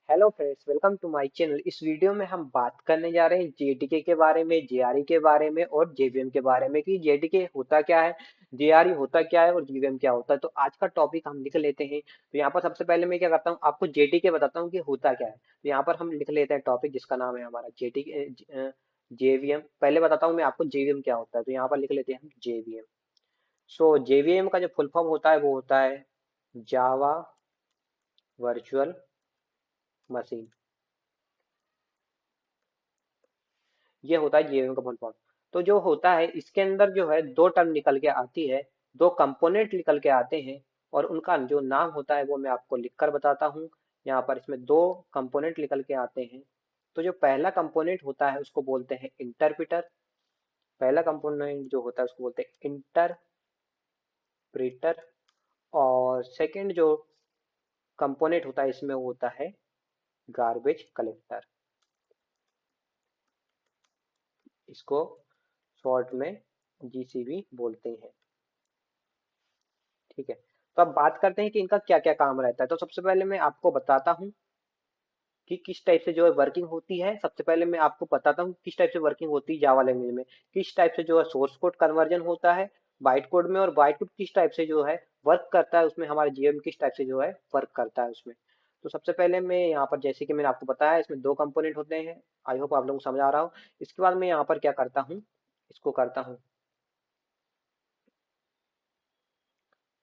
Hello friends, welcome to my channel. इस video में हम बात करने जा रहे हैं जेडीके के बारे में, जेआरई के बारे में और जेवीएम के बारे में कि जेडीके होता क्या है, जेआरई होता क्या है और जीवीएम क्या होता है। तो आज का टॉपिक हम लिख लेते हैं। तो यहाँ पर सबसे पहले मैं क्या करता हूँ, आपको जेडीके बताता हूँ कि होता क्या है। तो यहाँ पर हम लिख लेते हैं टॉपिक जिसका नाम है हमारा जेडीके जेवीएम। पहले बताता हूँ मैं आपको जेवीएम क्या होता है। तो यहाँ पर लिख लेते हैं हम जेवीएम। सो जेवीएम का जो फुल फॉर्म होता है वो होता है जावा वर्चुअल मशीन। ये होता है जेवीएम का फुल फॉर्म। तो जो होता है इसके अंदर जो है दो टर्म निकल के आती है, दो कंपोनेंट निकल के आते हैं और उनका जो नाम होता है वो मैं आपको लिखकर बताता हूँ। यहाँ पर इसमें दो कंपोनेंट निकल के आते हैं। तो जो पहला कंपोनेंट होता है उसको बोलते हैं इंटरप्रिटर। पहला कंपोनेंट जो होता है उसको बोलते हैं इंटरप्रिटर। और सेकंड जो कंपोनेंट होता है इसमें वो होता है गार्बेज कलेक्टर। इसको शॉर्ट में जीसीबी बोलते हैं। ठीक है। तो अब बात करते हैं कि इनका क्या क्या काम रहता है। तो सबसे पहले मैं आपको बताता हूँ कि किस टाइप से जो है वर्किंग होती है। सबसे पहले मैं आपको बताता हूँ किस टाइप से वर्किंग होती है जावा लैंग्वेज में। किस टाइप से जो है सोर्स कोड कन्वर्जन होता है बाइट कोड में, और बाइट कोड किस टाइप से जो है वर्क करता है उसमें, हमारे जीएम किस टाइप से जो है वर्क करता है उसमें। तो सबसे पहले मैं यहाँ पर, जैसे कि मैंने आपको बताया, इसमें दो कंपोनेंट होते हैं। आई होप आप लोगों को समझ आ रहा हो। इसके बाद मैं यहाँ पर क्या करता हूँ, इसको करता हूँ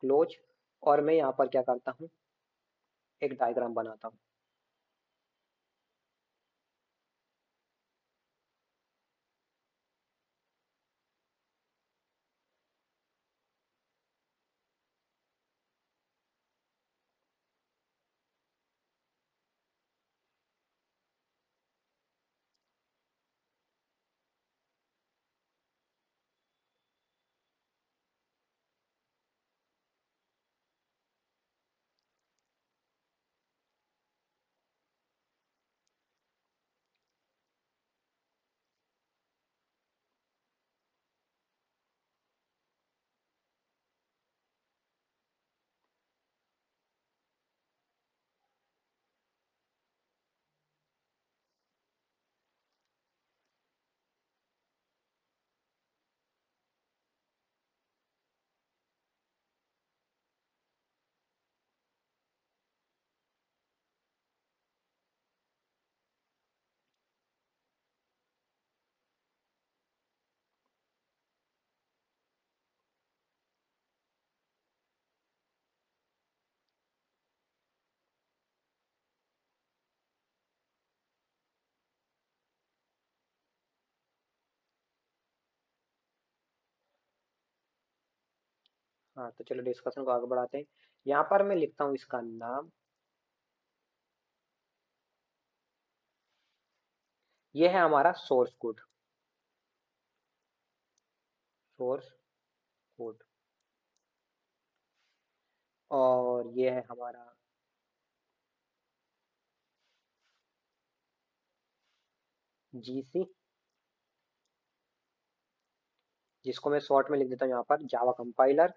क्लोज। और मैं यहाँ पर क्या करता हूँ, एक डायग्राम बनाता हूँ। हाँ, तो चलो डिस्कशन को आगे बढ़ाते हैं। यहाँ पर मैं लिखता हूँ इसका नाम। ये है हमारा सोर्स कोड। Source code. और ये है हमारा जीसी, जिसको मैं शॉर्ट में लिख देता हूँ यहाँ पर जावा कंपाइलर।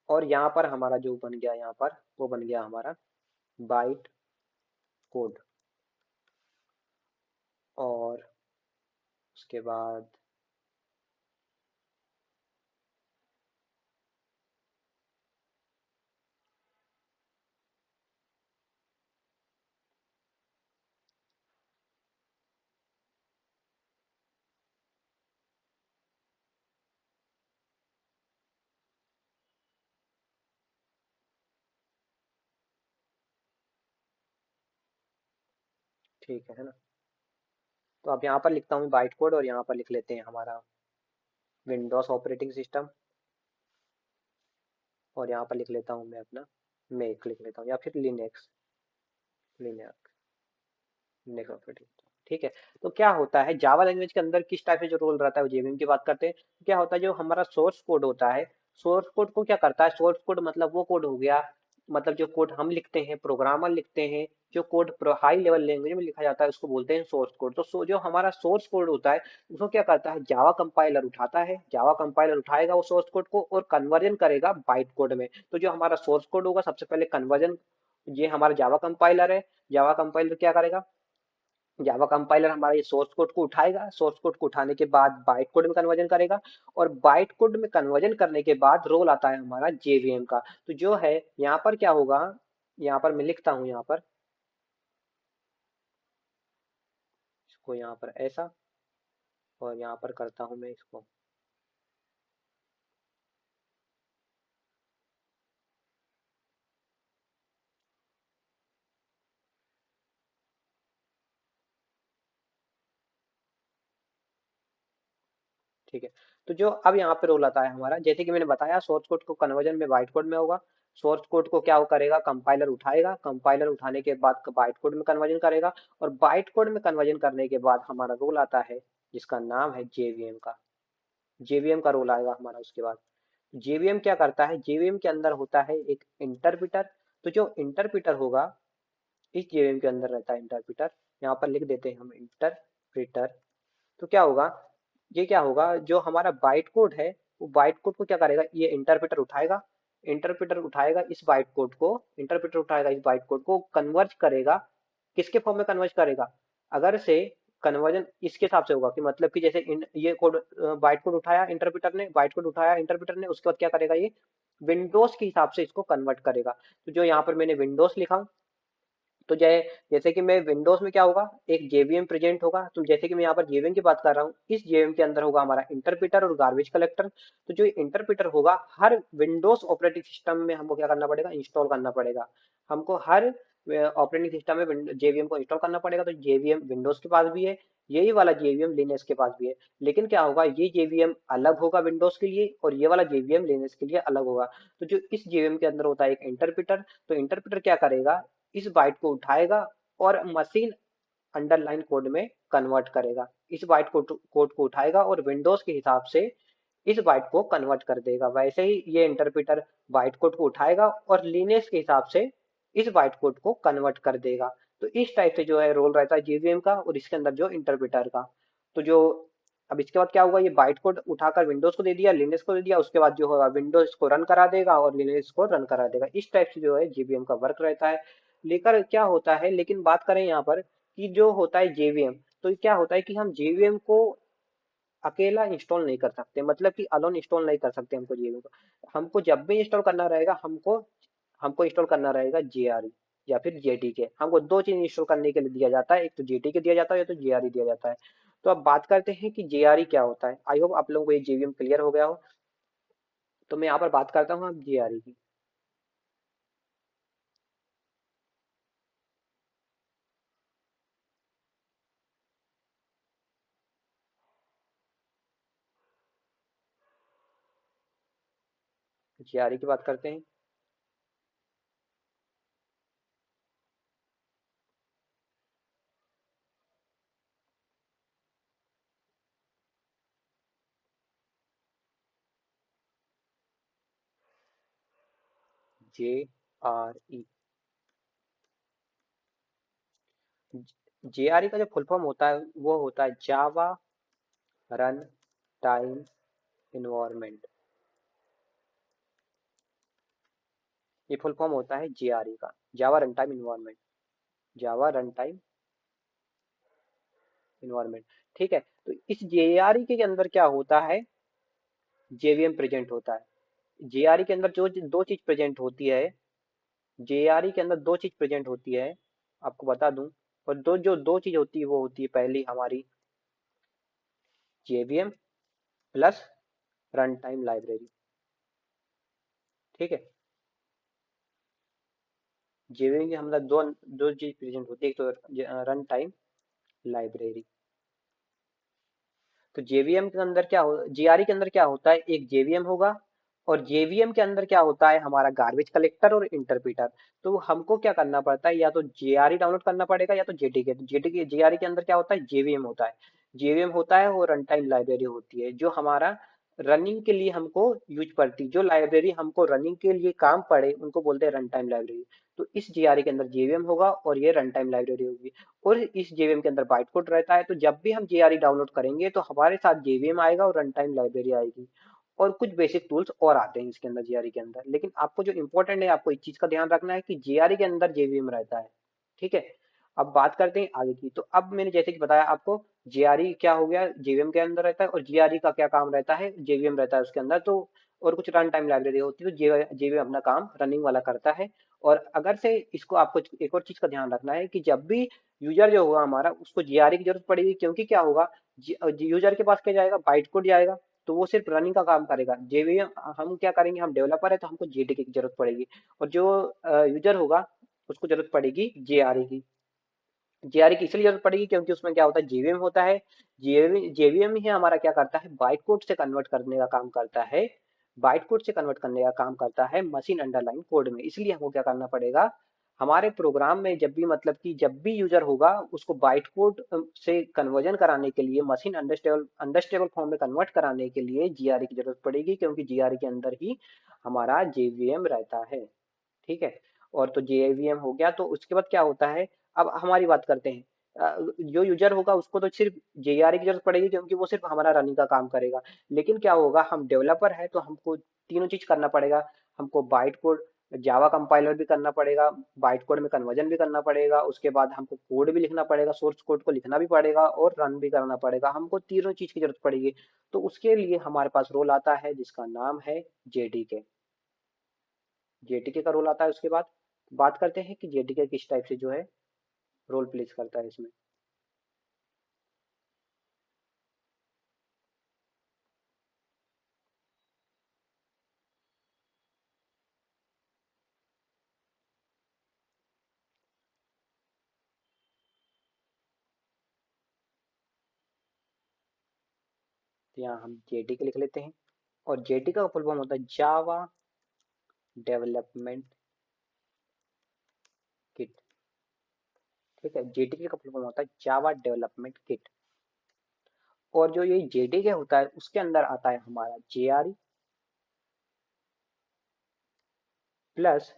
और यहाँ पर हमारा जो बन गया, यहाँ पर वो बन गया हमारा बाइट कोड। और उसके बाद ठीक है ना। तो अब यहाँ पर लिखता हूँ बाइट कोड और यहाँ पर लिख लेते हैं हमारा विंडोज ऑपरेटिंग सिस्टम। और यहाँ पर लिख लेता हूँ मैं अपना मेक लिख लेता हूँ, या फिर लिनक्स, लिनक्स, लिनक्स ऑपरेटिंग। ठीक है। तो क्या होता है जावा लैंग्वेज के अंदर किस टाइप से जो रोल रहता है वो जेवीएम की बात करते हैं। क्या होता है, जो हमारा सोर्स कोड होता है, सोर्स कोड को क्या करता है, सोर्स कोड मतलब वो कोड हो गया, मतलब जो कोड हम लिखते हैं, प्रोग्रामर लिखते हैं, जो कोड हाई लेवल लैंग्वेज में लिखा जाता है उसको बोलते हैं सोर्स कोड। तो जो हमारा सोर्स कोड होता है उसको क्या करता है, जावा कंपाइलर उठाता है, जावा कंपाइलर उठाएगा वो सोर्स कोड को और कन्वर्जन करेगा बाइट कोड में। तो जो हमारा सोर्स कोड होगा सबसे पहले कन्वर्जन ये हमारा जावा कंपाइलर है। जावा कंपाइलर क्या करेगा, जावा कंपाइलर हमारा ये सोर्स कोड को उठाएगा, सोर्स कोड को उठाने के बाद बाइट कोड में कन्वर्जन करेगा, और बाइट कोड में कन्वर्जन करने के बाद रोल आता है हमारा जेवीएम का। तो जो है यहाँ पर क्या होगा, यहाँ पर मैं लिखता हूँ, यहाँ पर इसको यहाँ पर ऐसा, और यहाँ पर करता हूँ मैं इसको, ठीक है। तो जो अब यहाँ पे रोल आता है हमारा, जैसे कि मैंने बताया सोर्स कोड को कन्वर्जन में बाइट कोड में होगा। सोर्स कोड को क्या करेगा, कंपाइलर उठाएगा, कंपाइलर उठाने के बाद बाइट कोड में कन्वर्जन करेगा, और बाइट कोड में कन्वर्जन करने के बाद हमारा रोल आता है जिसका नाम है जेवीएम का। जेवीएम का रोल आएगा हमारा उसके बाद। जेवीएम क्या करता है, जेवीएम के अंदर होता है एक इंटरप्रिटर। तो जो इंटरप्रिटर होगा, इस जेवीएम के अंदर रहता है इंटरप्रिटर। यहाँ पर लिख देते हैं हम इंटरप्रिटर। तो क्या होगा, ये क्या होगा, जो हमारा बाइट कोड है वो बाइट कोड को क्या करेगा, ये इंटरप्रेटर उठाएगा, इंटरप्रेटर उठाएगा इस बाइट कोड को, इंटरप्रेटर उठाएगा इस बाइट कोड को, कन्वर्ज करेगा, किसके फॉर्म में कन्वर्ज करेगा, अगर से कन्वर्जन इसके हिसाब से होगा कि मतलब कि जैसे ये कोड बाइट कोड उठाया इंटरप्रेटर ने, बाइट कोड उठाया इंटरप्रेटर ने, उसके बाद क्या करेगा ये विंडोज के हिसाब से इसको कन्वर्ट करेगा। तो जो यहाँ पर मैंने विंडोज लिखा, तो जैसे कि मैं विंडोज में क्या होगा, एक जेवीएम प्रेजेंट होगा। तो जैसे कि मैं यहाँ पर जेवीएम की बात कर रहा हूँ, इस जेवीएम के अंदर होगा हमारा इंटरप्रिटर और गार्बेज कलेक्टर। तो जो इंटरप्रिटर होगा, हर विंडोज ऑपरेटिंग सिस्टम में हमको क्या करना पड़ेगा, इंस्टॉल करना पड़ेगा। हमको हर ऑपरेटिंग सिस्टम में जेवीएम को इंस्टॉल करना पड़ेगा। तो जेवीएम विंडोज के पास भी है, यही वाला जेवीएम लिनक्स के पास भी है। लेकिन क्या होगा, ये जेवीएम अलग होगा विंडोज के लिए, और ये वाला जेवीएम लिनक्स के लिए अलग होगा। तो जो इस जेवीएम के अंदर होता है एक इंटरप्रिटर, तो इंटरप्रिटर क्या करेगा, इस बाइट को उठाएगा और मशीन अंडरलाइन कोड में कन्वर्ट करेगा। इस बाइट कोड को उठाएगा और विंडोज के हिसाब से इस बाइट को कन्वर्ट कर देगा। वैसे ही ये इंटरप्रेटर बाइट कोड को उठाएगा और लिनक्स के हिसाब से इस बाइट कोड को कन्वर्ट कर देगा। तो इस टाइप से जो है रोल रहता है जेवीएम का, और इसके अंदर जो इंटरप्रेटर का। तो जो अब इसके बाद क्या होगा, ये बाइट कोड उठाकर विंडोज को दे दिया, लिनक्स को दे दिया, उसके बाद जो होगा विंडोज को रन करा देगा और लिनक्स को रन करा देगा। इस टाइप से जो है जेवीएम का वर्क रहता है। लेकर क्या होता है, लेकिन बात करें यहाँ पर कि जो होता है जेवीएम, तो क्या होता है कि हम जेवीएम को अकेला इंस्टॉल नहीं कर सकते, मतलब कि अलोन इंस्टॉल नहीं कर सकते हमको जेवीएम को। हमको जब भी इंस्टॉल करना रहेगा, हमको हमको इंस्टॉल करना रहेगा जेआरई या फिर जेटीके। हमको दो चीज इंस्टॉल करने के लिए दिया जाता है, एक तो जेटीके दिया जाता है या तो जेआरई दिया जाता है। तो अब बात करते हैं कि जेआरई क्या होता है। आई होप आप लोगों को ये जेवीएम क्लियर हो गया हो। तो मैं यहाँ पर बात करता हूँ अब जेआरई की। जेआरई की बात करते हैं। जेआरई, जेआरई का जो फुल फॉर्म होता है वो होता है जावा रन टाइम इन्वायरमेंट। ये फुल फॉर्म होता है जेआरई का, जावा रन टाइम इन्वायरमेंट, जावा रन टाइम इन्वायरमेंट। ठीक है। तो इस जेआरई के अंदर क्या होता है, जेवीएम प्रेजेंट होता है। जेआरई के अंदर जो दो चीज प्रेजेंट होती है, जेआरई के अंदर दो चीज प्रेजेंट होती है, आपको बता दूं। और दो चीज होती है, वो होती है पहली हमारी JVM plus run time library. ठीक है। जेवीएम के अंदर दो दो चीज प्रेजेंट होती है, एक तो रन टाइम लाइब्रेरी। तो जेवीएम के अंदर क्या हो, जेआरई के अंदर क्या होता है, एक जेवीएम होगा, और जेवीएम के अंदर क्या होता है हमारा गार्बेज कलेक्टर और इंटरप्रीटर। तो हमको क्या करना पड़ता है, या तो जेआरई डाउनलोड करना पड़ेगा या तो जेटीके। तो जेटीके जेआरई के अंदर क्या होता है, जेवीएम होता है, जेवीएम होता है, वो रन टाइम लाइब्रेरी होती है जो हमारा रनिंग के लिए हमको यूज पड़ती है। जो लाइब्रेरी हमको रनिंग के लिए काम पड़े उनको बोलते हैं रन टाइम लाइब्रेरी। तो इस जेआरई के अंदर जेवीएम होगा और ये रन टाइम लाइब्रेरी होगी। और इस जेवीएम के अंदर बाइट कोड रहता है। तो जब भी हम जेआरई डाउनलोड करेंगे तो हमारे साथ जेवीएम आएगा और रन टाइम लाइब्रेरी आएगी। और कुछ बेसिक टूल्स और आते हैं इसके अंदर जेआरई के अंदर। लेकिन आपको जो इंपॉर्टेंट है, आपको इस चीज का ध्यान रखना है कि जेआरई के अंदर जेवीएम रहता है। ठीक है, अब बात करते हैं आगे की। तो अब मैंने जैसे कि बताया आपको, जेआरई क्या हो गया, जेवीएम के अंदर रहता है, और जेआरई का क्या काम रहता है, जेवीएम रहता है उसके अंदर। तो और कुछ रन टाइम लाइब्रेरी होती है, तो जेवीएम अपना काम रनिंग वाला करता है। और अगर से इसको आपको एक और चीज का ध्यान रखना है कि जब भी यूजर जो होगा हमारा, उसको जेआरई की जरूरत पड़ेगी, क्योंकि क्या होगा, यूजर के पास क्या जाएगा, बाइट कोड जाएगा, तो वो सिर्फ रनिंग का काम करेगा। जेवीएम हम क्या करेंगे, हम डेवलपर है तो हमको जेडीके की जरूरत पड़ेगी, और जो यूजर होगा उसको जरूरत पड़ेगी जेआरई की। जेआरई की इसलिए जरूरत पड़ेगी क्योंकि उसमें क्या होता है, जेवीएम होता है। जेवीएम ही हमारा क्या करता है, बाइट कोड से कन्वर्ट करने का काम करता है। बाइट कोड से कन्वर्ट करने का काम करता है मशीन अंडरलाइन कोड में। इसलिए हमको क्या करना पड़ेगा, हमारे प्रोग्राम में जब भी, मतलब कि जब भी यूजर होगा, उसको बाइट कोड से कन्वर्जन कराने के लिए, मशीन अंडरस्टेबल फॉर्म में कन्वर्ट कराने के लिए जीआरई की जरूरत पड़ेगी, क्योंकि जीआरई के अंदर ही हमारा जेवीएम रहता है। ठीक है, और तो जेवीएम हो गया। तो उसके बाद क्या होता है, अब हमारी बात करते हैं। जो यूजर होगा उसको तो सिर्फ जेआरई की जरूरत पड़ेगी, क्योंकि वो सिर्फ हमारा रनिंग का काम करेगा। लेकिन क्या होगा, हम डेवलपर है तो हमको तीनों चीज करना पड़ेगा। हमको बाइट कोड, जावा कंपाइलर भी करना पड़ेगा, बाइट कोड में कन्वर्जन भी करना पड़ेगा, उसके बाद हमको कोड भी लिखना पड़ेगा, सोर्स कोड को लिखना भी पड़ेगा, और रन भी करना पड़ेगा। हमको तीनों चीज की जरूरत पड़ेगी। तो उसके लिए हमारे पास रोल आता है जिसका नाम है जेडीके। जेडीके का रोल आता है। उसके बाद बात करते हैं कि जेडीके किस टाइप से जो है रोल प्लेस करता है इसमें। तो यहाँ हम जेडीके लिख लेते हैं, और जेडीके का फुल फॉर्म होता है जावा डेवलपमेंट किट। ठीक है, जेडीके का फुल फॉर्म होता है जावा डेवलपमेंट किट। और जो ये जेडीके होता है उसके अंदर आता है हमारा जेआरई प्लस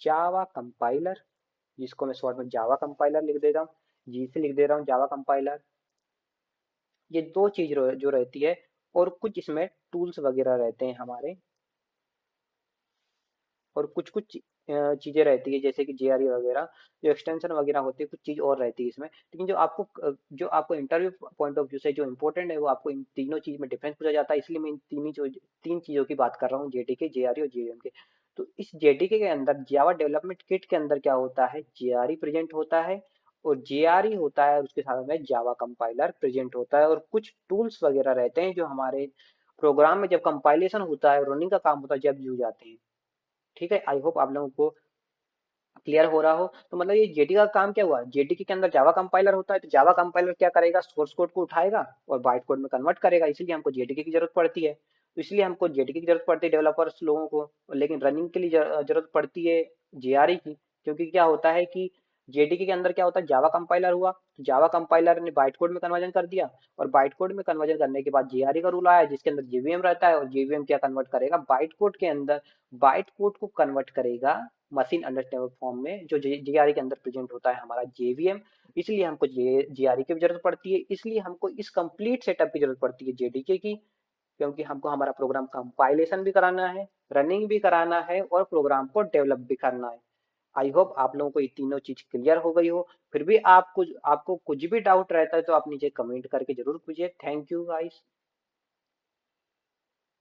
जावा कंपाइलर, जिसको मैं शॉर्ट में जावा कंपाइलर लिख दे रहा हूँ, जी से लिख दे रहा हूँ जावा कंपाइलर। ये दो चीज जो रहती है, और कुछ इसमें टूल्स वगैरह रहते हैं हमारे, और कुछ कुछ चीजें रहती है जैसे कि जेआरई वगैरह, जो एक्सटेंशन वगैरह होती है, कुछ चीज और रहती है इसमें। लेकिन जो आपको इंटरव्यू पॉइंट ऑफ व्यू से जो इंपॉर्टेंट है, वो आपको इन तीनों चीज में डिफरेंस पूछा जाता है। इसलिए मैं इन तीन चीजों की बात कर रहा हूँ, जेडीके, जेआरई और जेवीएम के। तो इस जेडीके के अंदर, जावा डेवलपमेंट किट के अंदर क्या होता है, जेआरई प्रेजेंट होता है, और जेआरई होता है उसके साथ में जावा कंपाइलर प्रेजेंट होता है, और कुछ टूल्स वगैरह रहते हैं जो हमारे प्रोग्राम में जब कंपाइलेशन होता है, रनिंग का काम होता है, जब यूज आते हैं। ठीक है, आई होप आप लोगों को क्लियर हो रहा हो। तो मतलब ये जेडी का काम क्या हुआ, जेडी के अंदर जावा कंपाइलर होता है, तो जावा कंपाइलर क्या करेगा, सोर्स कोड को उठाएगा और बाइट कोड में कन्वर्ट करेगा। इसलिए हमको जेडीके की जरूरत पड़ती है। तो इसलिए हमको जेडीके की जरूरत पड़ती है डेवलपर्स लोगों को। लेकिन रनिंग के लिए जरूरत पड़ती है जेआरई की। क्योंकि क्या होता है कि जेडीके के अंदर क्या होता है, जावा कंपाइलर हुआ, तो जावा कंपाइलर ने बाइट कोड में कन्वर्जन कर दिया, और बाइट कोड में कन्वर्जन करने के बाद जेआरई का रूल आया जिसके अंदर जेवीएम रहता है, और जेवीएम क्या कन्वर्ट करेगा, बाइट कोड के अंदर, बाइट कोड को कन्वर्ट करेगा मशीन अंडरस्टैंडेबल फॉर्म में, जो जीआरई के अंदर प्रेजेंट होता है हमारा जेवीएम। इसलिए हमको जीआरई की भी जरूरत पड़ती है। इसलिए हमको इस कंप्लीट सेटअप की जरूरत पड़ती है जेडीके की, क्योंकि हमको हमारा प्रोग्राम कंपाइलेशन भी कराना है, रनिंग भी कराना है, और प्रोग्राम को डेवलप भी करना है। आई होप आप लोगों को ये तीनों चीज क्लियर हो गई हो। फिर भी आपको कुछ भी डाउट रहता है तो आप नीचे कमेंट करके जरूर पूछिए। Thank you guys.